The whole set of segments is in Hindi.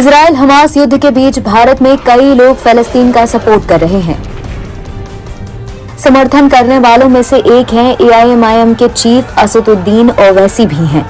इजराइल हमास युद्ध के बीच भारत में कई लोग फलस्तीन का सपोर्ट कर रहे हैं। समर्थन करने वालों में से एक हैं एआईएमआईएम के चीफ असदुद्दीन ओवैसी भी हैं।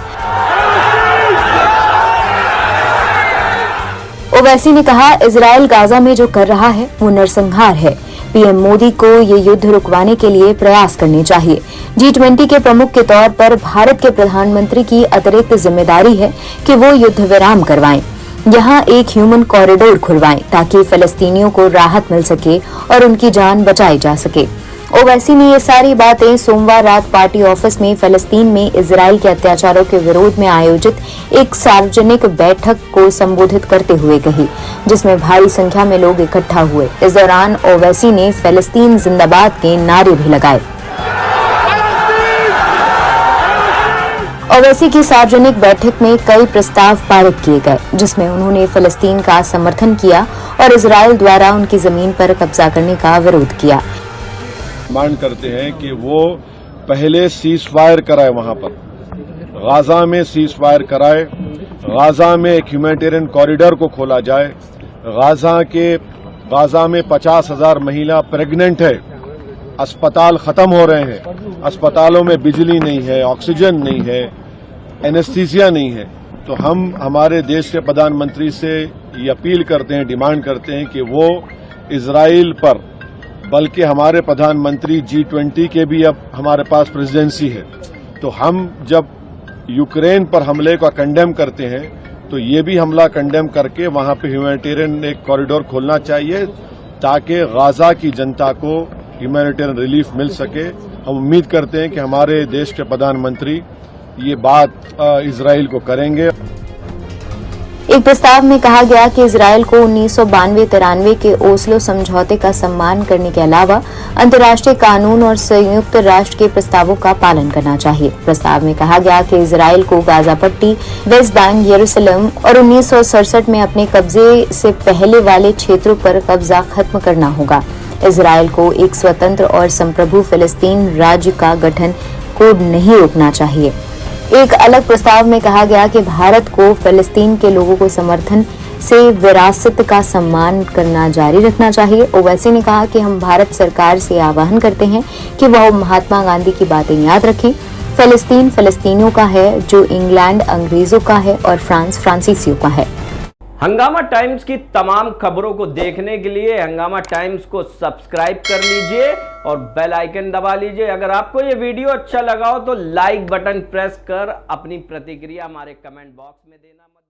ओवैसी ने कहा, इजराइल गाजा में जो कर रहा है वो नरसंहार है। पीएम मोदी को ये युद्ध रुकवाने के लिए प्रयास करने चाहिए। G20 के प्रमुख के तौर पर भारत के प्रधानमंत्री की अतिरिक्त जिम्मेदारी है कि वो युद्ध विराम करवाएं। यहाँ एक ह्यूमन कॉरिडोर खुलवाएं ताकि फलस्तीनियों को राहत मिल सके और उनकी जान बचाई जा सके। ओवैसी ने ये सारी बातें सोमवार रात पार्टी ऑफिस में फलस्तीन में इजराइल के अत्याचारों के विरोध में आयोजित एक सार्वजनिक बैठक को संबोधित करते हुए कही, जिसमें भारी संख्या में लोग इकट्ठा हुए। इस दौरान ओवैसी ने फलस्तीन जिंदाबाद के नारे भी लगाए। ओवैसी की सार्वजनिक बैठक में कई प्रस्ताव पारित किए गए, जिसमें उन्होंने फलस्तीन का समर्थन किया और इजराइल द्वारा उनकी जमीन पर कब्जा करने का विरोध किया। मांग करते हैं कि वो पहले सीज फायर कराए, वहां पर गाजा में सीज फायर कराए, गाजा में एक ह्यूमैनिटेरियन कॉरिडोर को खोला जाए। गाजा में 50,000 महिला प्रेग्नेंट है, अस्पताल खत्म हो रहे हैं, अस्पतालों में बिजली नहीं है, ऑक्सीजन नहीं है, एनेस्थीसिया नहीं है। तो हम हमारे देश के प्रधानमंत्री से ये अपील करते हैं, डिमांड करते हैं कि वो इजराइल पर, बल्कि हमारे प्रधानमंत्री G20 के भी अब हमारे पास प्रेसिडेंसी है, तो हम जब यूक्रेन पर हमले को कंडेम करते हैं तो ये भी हमला कंडेम करके वहां पे ह्यूमैनिटेरियन एक कॉरिडोर खोलना चाहिए ताकि गाजा की जनता को ह्यूमैनिटेरियन रिलीफ मिल सके। हम उम्मीद करते हैं कि हमारे देश के प्रधानमंत्री ये बात इजराइल को करेंगे। एक प्रस्ताव में कहा गया कि इजराइल को 1992-93 के ओस्लो समझौते का सम्मान करने के अलावा अंतर्राष्ट्रीय कानून और संयुक्त राष्ट्र के प्रस्तावों का पालन करना चाहिए। प्रस्ताव में कहा गया कि इजराइल को गाजा पट्टी, वेस्ट बैंक, यरूशलेम और 1967 में अपने कब्जे से पहले वाले क्षेत्रों पर कब्जा खत्म करना होगा। इजराइल को एक स्वतंत्र और संप्रभु फिलिस्तीन राज्य का गठन को नहीं रोकना चाहिए। एक अलग प्रस्ताव में कहा गया कि भारत को फिलिस्तीन के लोगों को समर्थन से विरासत का सम्मान करना जारी रखना चाहिए। ओवैसी ने कहा कि हम भारत सरकार से आह्वान करते हैं कि वह महात्मा गांधी की बातें याद रखें। फिलिस्तीन फिलिस्तीनियों का है, जो इंग्लैंड अंग्रेजों का है और फ्रांस फ्रांसीसियों का है। हंगामा टाइम्स की तमाम खबरों को देखने के लिए हंगामा टाइम्स को सब्सक्राइब कर लीजिए और बेल आइकन दबा लीजिए। अगर आपको ये वीडियो अच्छा लगा हो तो लाइक बटन प्रेस कर अपनी प्रतिक्रिया हमारे कमेंट बॉक्स में देना मत